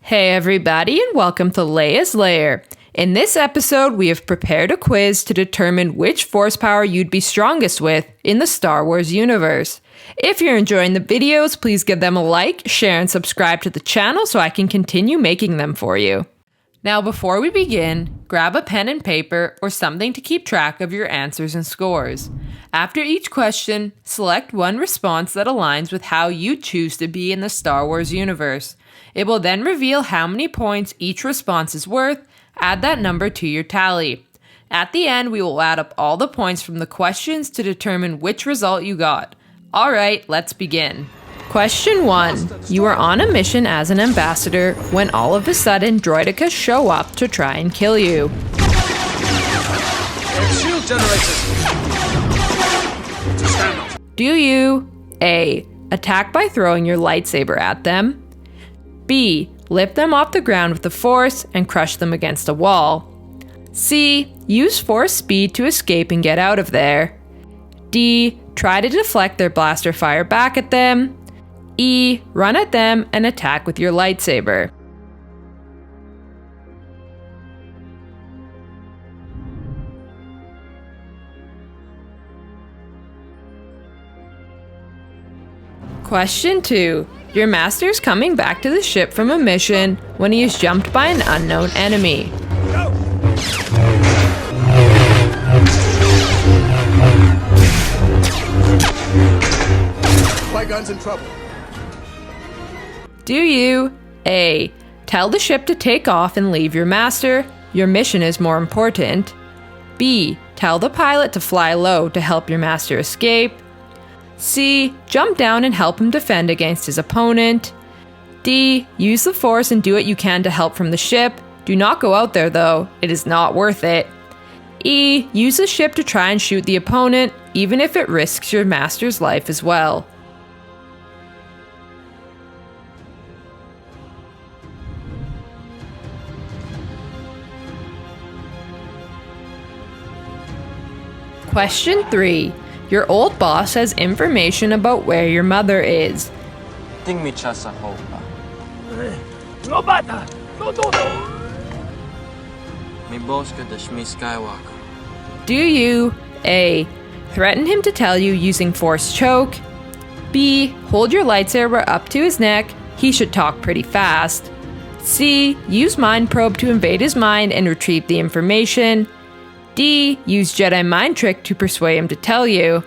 Hey everybody, and welcome to Leia's Lair. In this episode, we have prepared a quiz to determine which force power you'd be strongest with in the Star Wars universe. If you're enjoying the videos, please give them a like, share, and subscribe to the channel so I can continue making them for you. Now before we begin, grab a pen and paper or something to keep track of your answers and scores. After each question, select one response that aligns with how you choose to be in the Star Wars universe. It will then reveal how many points each response is worth. Add that number to your tally. At the end, we will add up all the points from the questions to determine which result you got. Alright, let's begin. Question 1. You are on a mission as an ambassador when all of a sudden droidekas show up to try and kill you. Shield generators. Do you A. Attack by throwing your lightsaber at them? B. Lift them off the ground with the Force and crush them against a wall? C. Use Force speed to escape and get out of there? D. Try to deflect their blaster fire back at them? E. Run at them and attack with your lightsaber? Question 2. Your master is coming back to the ship from a mission when he is jumped by an unknown enemy. Go! My gun's in trouble. Do you A. Tell the ship to take off and leave your master? Your mission is more important. B. Tell the pilot to fly low to help your master escape? C. Jump down and help him defend against his opponent? D. Use the Force and do what you can to help from the ship. Do not go out there though, it is not worth it. E. Use the ship to try and shoot the opponent, even if it risks your master's life as well. Question 3. Your old boss has information about where your mother is. Ting mi siya sa hopa. No bata! No! May boss ka Dashmi Skywalker. Do you A. Threaten him to tell you using Force choke? B. Hold your lightsaber up to his neck. He should talk pretty fast. C. Use mind probe to invade his mind and retrieve the information? D. Use Jedi mind trick to persuade him to tell you?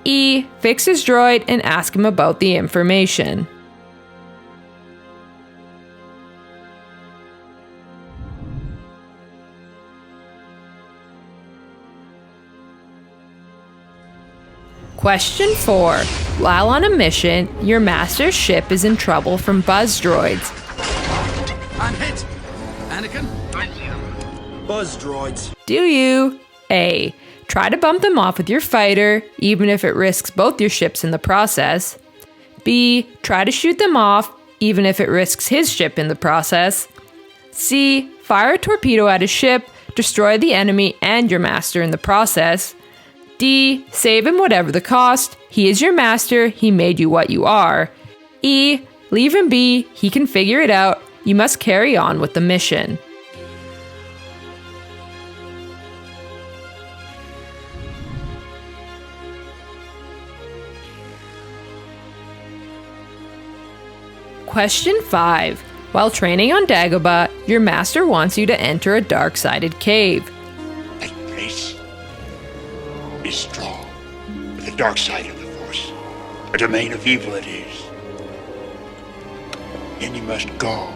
E. Fix his droid and ask him about the information? Question 4. While on a mission, your master's ship is in trouble from buzz droids. I'm hit! Anakin? Buzz droids. Do you A. Try to bump them off with your fighter, even if it risks both your ships in the process? B. Try to shoot them off, even if it risks his ship in the process? C. Fire a torpedo at his ship, destroy the enemy and your master in the process? D. Save him whatever the cost, he is your master, he made you what you are? E. Leave him be, he can figure it out, you must carry on with the mission. Question 5. While training on Dagobah, your master wants you to enter a dark-sided cave. That place is strong, but the dark side of the Force, a domain of evil it is. And you must go.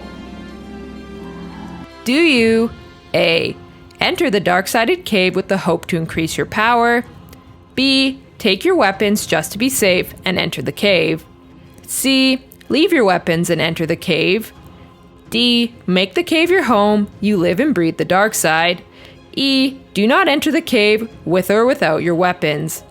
Do you A. Enter the dark-sided cave with the hope to increase your power? B. Take your weapons just to be safe and enter the cave? C. Leave your weapons and enter the cave? D. Make the cave your home, you live and breathe the dark side? E. Do not enter the cave with or without your weapons?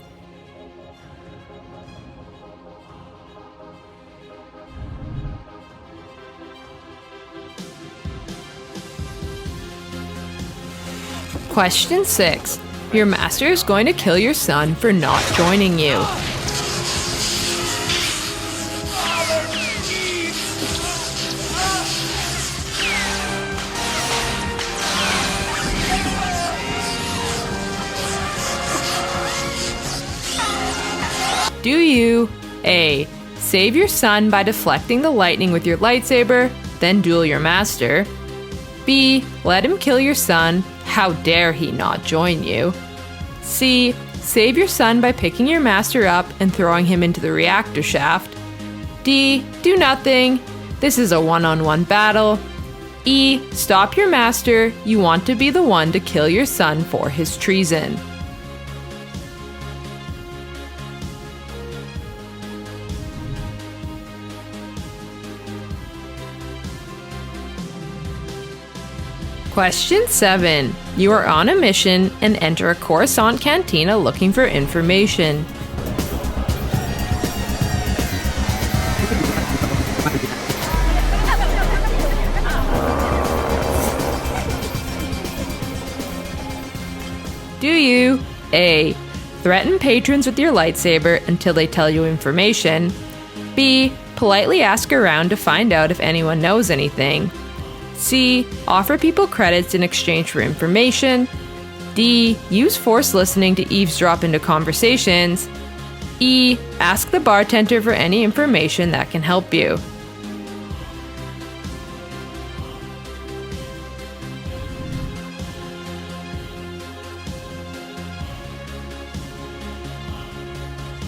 Question 6. Your master is going to kill your son for not joining you. Do you A. Save your son by deflecting the lightning with your lightsaber, then duel your master? B. Let him kill your son, how dare he not join you? C. Save your son by picking your master up and throwing him into the reactor shaft? D. Do nothing, this is a one-on-one battle. E. Stop your master, you want to be the one to kill your son for his treason. Question 7. You are on a mission and enter a Coruscant cantina looking for information. Do you A. Threaten patrons with your lightsaber until they tell you information? B. Politely ask around to find out if anyone knows anything? C. Offer people credits in exchange for information? D. Use force listening to eavesdrop into conversations? E. Ask the bartender for any information that can help you.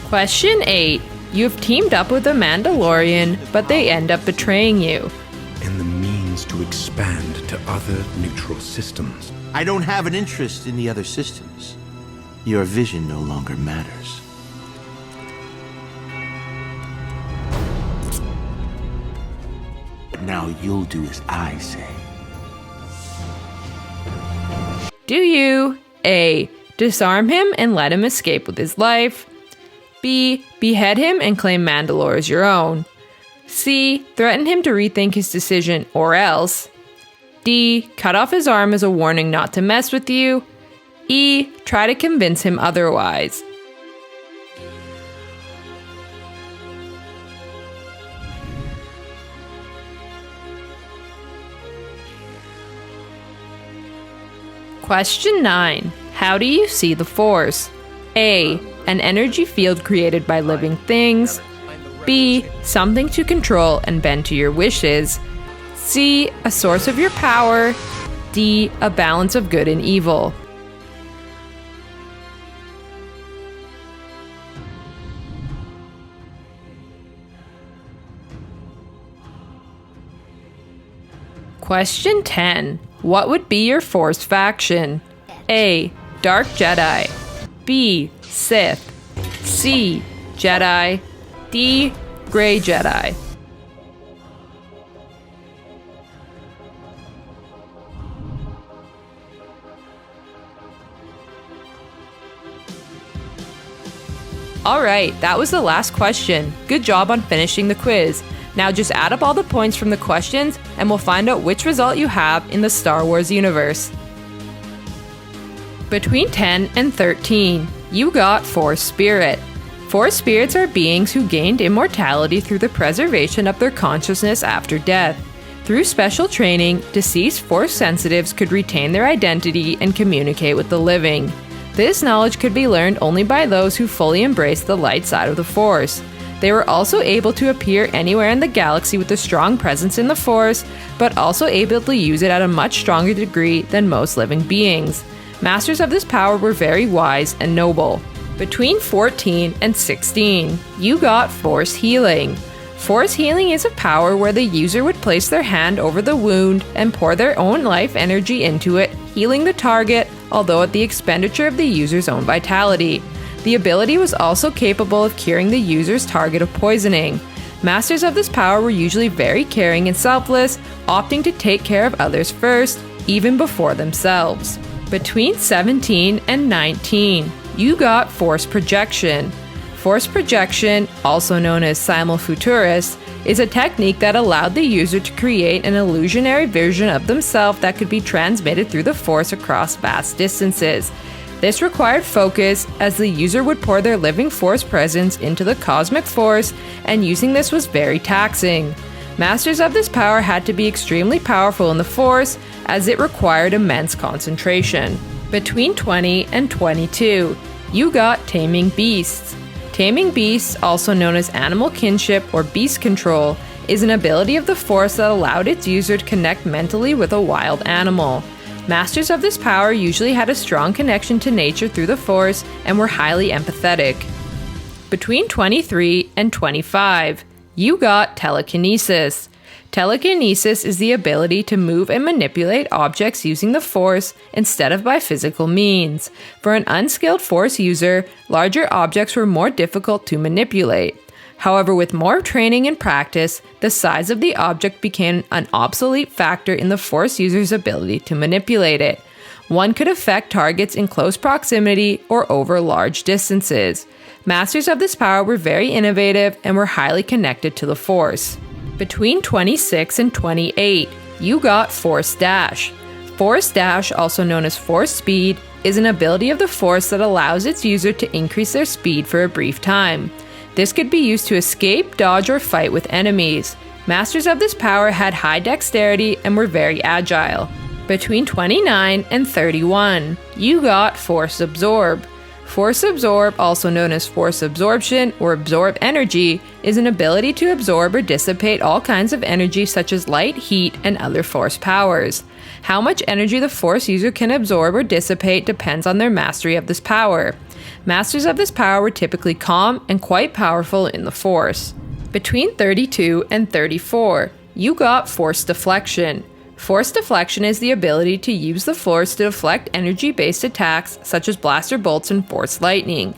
Question 8. You have teamed up with a Mandalorian, but they end up betraying you. And the means to expand to other neutral systems. I don't have an interest in the other systems. Your vision no longer matters. But now you'll do as I say. Do you A. Disarm him and let him escape with his life? B. Behead him and claim Mandalore as your own? C. Threaten him to rethink his decision or else? D. Cut off his arm as a warning not to mess with you? E. Try to convince him otherwise? Question 9. How do you see the Force? A. An energy field created by living things. B. Something to control and bend to your wishes. C. A source of your power. D. A balance of good and evil. Question 10. What would be your Force faction? A. Dark Jedi. B. Sith. C. Jedi. D. Grey Jedi. Alright, that was the last question. Good job on finishing the quiz. Now just add up all the points from the questions and we'll find out which result you have in the Star Wars universe. Between 10 and 13, you got Force Spirit. Force spirits are beings who gained immortality through the preservation of their consciousness after death. Through special training, deceased Force sensitives could retain their identity and communicate with the living. This knowledge could be learned only by those who fully embraced the light side of the Force. They were also able to appear anywhere in the galaxy with a strong presence in the Force, but also able to use it at a much stronger degree than most living beings. Masters of this power were very wise and noble. Between 14 and 16, you got Force Healing. Force Healing is a power where the user would place their hand over the wound and pour their own life energy into it, healing the target, although at the expenditure of the user's own vitality. The ability was also capable of curing the user's target of poisoning. Masters of this power were usually very caring and selfless, opting to take care of others first, even before themselves. Between 17 and 19, you got Force Projection. Force Projection, also known as Simulfuturist, is a technique that allowed the user to create an illusionary version of themselves that could be transmitted through the Force across vast distances. This required focus, as the user would pour their living Force presence into the cosmic Force, and using this was very taxing. Masters of this power had to be extremely powerful in the Force, as it required immense concentration. Between 20 and 22, you got Taming Beasts. Taming Beasts, also known as animal kinship or beast control, is an ability of the Force that allowed its user to connect mentally with a wild animal. Masters of this power usually had a strong connection to nature through the Force and were highly empathetic. Between 23 and 25, you got Telekinesis. Telekinesis is the ability to move and manipulate objects using the Force instead of by physical means. For an unskilled Force user, larger objects were more difficult to manipulate. However, with more training and practice, the size of the object became an obsolete factor in the Force user's ability to manipulate it. One could affect targets in close proximity or over large distances. Masters of this power were very innovative and were highly connected to the Force. Between 26 and 28, you got Force Dash. Force Dash, also known as Force Speed, is an ability of the Force that allows its user to increase their speed for a brief time. This could be used to escape, dodge, or fight with enemies. Masters of this power had high dexterity and were very agile. Between 29 and 31, you got Force Absorb. Force Absorb, also known as Force Absorption or Absorb Energy, is an ability to absorb or dissipate all kinds of energy such as light, heat, and other Force powers. How much energy the Force user can absorb or dissipate depends on their mastery of this power. Masters of this power were typically calm and quite powerful in the Force. Between 32 and 34, you got Force Deflection. Force Deflection is the ability to use the Force to deflect energy-based attacks such as blaster bolts and Force lightning.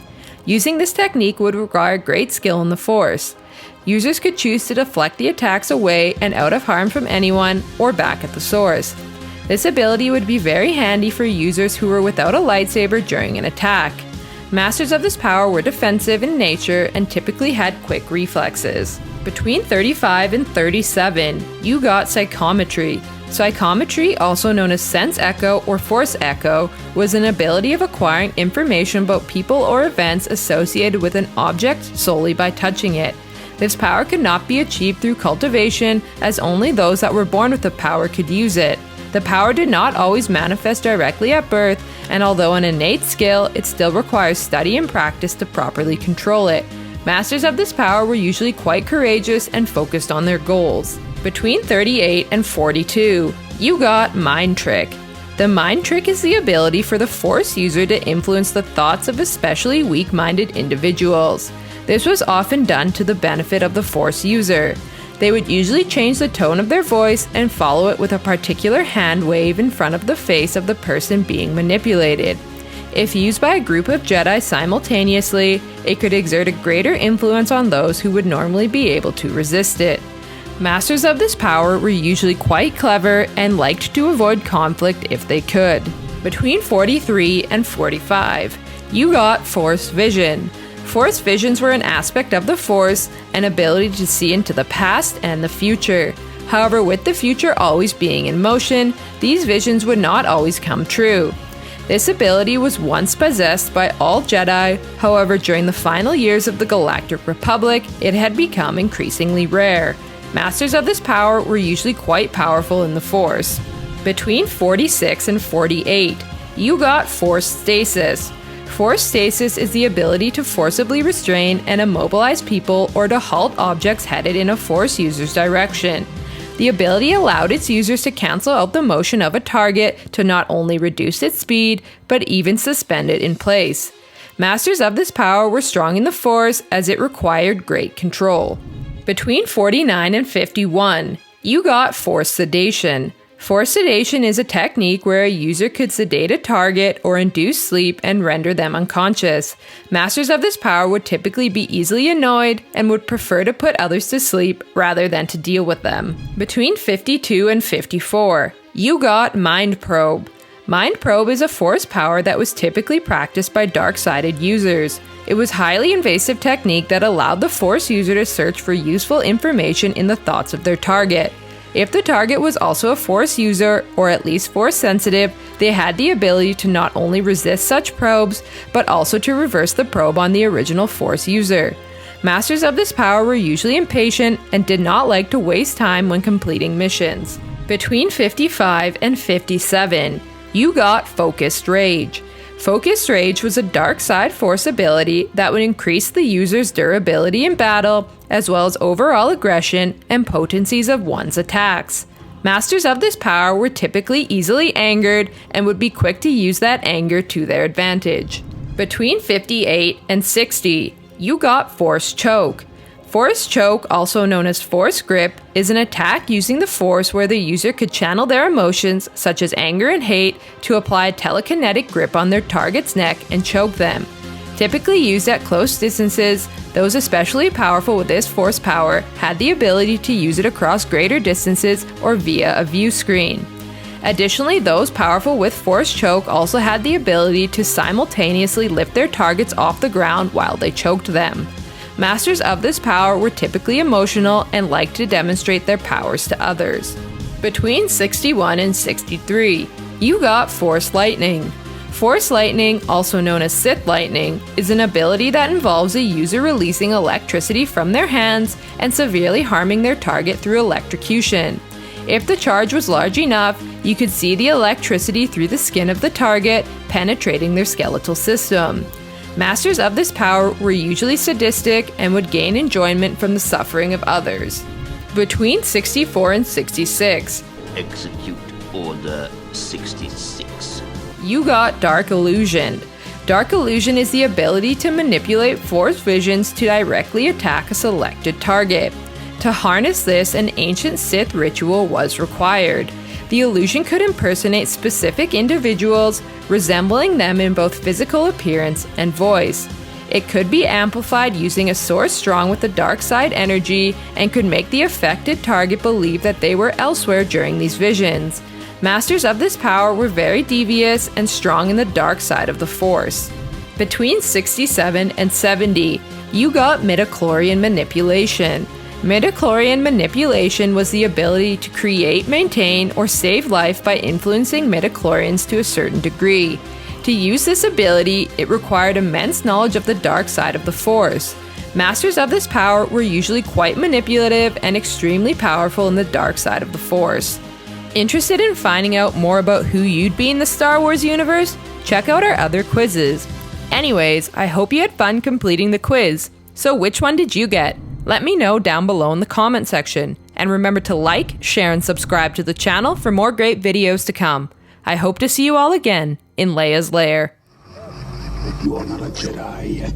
Using this technique would require great skill in the Force. Users could choose to deflect the attacks away and out of harm from anyone or back at the source. This ability would be very handy for users who were without a lightsaber during an attack. Masters of this power were defensive in nature and typically had quick reflexes. Between 35 and 37, you got Psychometry. Psychometry, also known as Sense Echo or Force Echo, was an ability of acquiring information about people or events associated with an object solely by touching it. This power could not be achieved through cultivation, as only those that were born with the power could use it. The power did not always manifest directly at birth, and although an innate skill, it still requires study and practice to properly control it. Masters of this power were usually quite courageous and focused on their goals. Between 38 and 42, you got Mind Trick. The Mind Trick is the ability for the Force user to influence the thoughts of especially weak-minded individuals. This was often done to the benefit of the Force user. They would usually change the tone of their voice and follow it with a particular hand wave in front of the face of the person being manipulated. If used by a group of Jedi simultaneously, it could exert a greater influence on those who would normally be able to resist it. Masters of this power were usually quite clever and liked to avoid conflict if they could. Between 43 and 45, you got Force Vision. Force visions were an aspect of the Force, an ability to see into the past and the future. However, with the future always being in motion, these visions would not always come true. This ability was once possessed by all Jedi, however, during the final years of the Galactic Republic, it had become increasingly rare. Masters of this power were usually quite powerful in the Force. Between 46 and 48, you got Force Stasis. Force Stasis is the ability to forcibly restrain and immobilize people or to halt objects headed in a Force user's direction. The ability allowed its users to cancel out the motion of a target to not only reduce its speed, but even suspend it in place. Masters of this power were strong in the Force as it required great control. Between 49 and 51, you got Force Sedation. Force sedation is a technique where a user could sedate a target or induce sleep and render them unconscious. Masters of this power would typically be easily annoyed and would prefer to put others to sleep rather than to deal with them. Between 52 and 54, you got Mind Probe. Mind Probe is a Force power that was typically practiced by dark-sided users. It was a highly invasive technique that allowed the Force user to search for useful information in the thoughts of their target. If the target was also a Force user, or at least Force sensitive, they had the ability to not only resist such probes, but also to reverse the probe on the original Force user. Masters of this power were usually impatient and did not like to waste time when completing missions. Between 55 and 57, you got Focused Rage. Focused Rage was a dark side force ability that would increase the user's durability in battle, as well as overall aggression and potencies of one's attacks. Masters of this power were typically easily angered and would be quick to use that anger to their advantage. Between 58 and 60, you got Force Choke. Force Choke, also known as Force Grip, is an attack using the Force where the user could channel their emotions, such as anger and hate, to apply a telekinetic grip on their target's neck and choke them. Typically used at close distances, those especially powerful with this force power had the ability to use it across greater distances or via a view screen. Additionally, those powerful with Force Choke also had the ability to simultaneously lift their targets off the ground while they choked them. Masters of this power were typically emotional and liked to demonstrate their powers to others. Between 61 and 63, you got Force Lightning. Force Lightning, also known as Sith Lightning, is an ability that involves a user releasing electricity from their hands and severely harming their target through electrocution. If the charge was large enough, you could see the electricity through the skin of the target, penetrating their skeletal system. Masters of this power were usually sadistic and would gain enjoyment from the suffering of others. Between 64 and 66, Execute Order 66. You got Dark Illusion. Dark Illusion is the ability to manipulate Force visions to directly attack a selected target. To harness this, an ancient Sith ritual was required. The illusion could impersonate specific individuals, resembling them in both physical appearance and voice. It could be amplified using a source strong with the dark side energy and could make the affected target believe that they were elsewhere during these visions. Masters of this power were very devious and strong in the dark side of the Force. Between 67 and 70, you got Midi-chlorian Manipulation. Midichlorian Manipulation was the ability to create, maintain, or save life by influencing midichlorians to a certain degree. To use this ability, it required immense knowledge of the dark side of the Force. Masters of this power were usually quite manipulative and extremely powerful in the dark side of the Force. Interested in finding out more about who you'd be in the Star Wars universe? Check out our other quizzes. Anyways, I hope you had fun completing the quiz. So which one did you get? Let me know down below in the comment section. And remember to like, share, and subscribe to the channel for more great videos to come. I hope to see you all again in Leia's Lair. You are not a Jedi yet.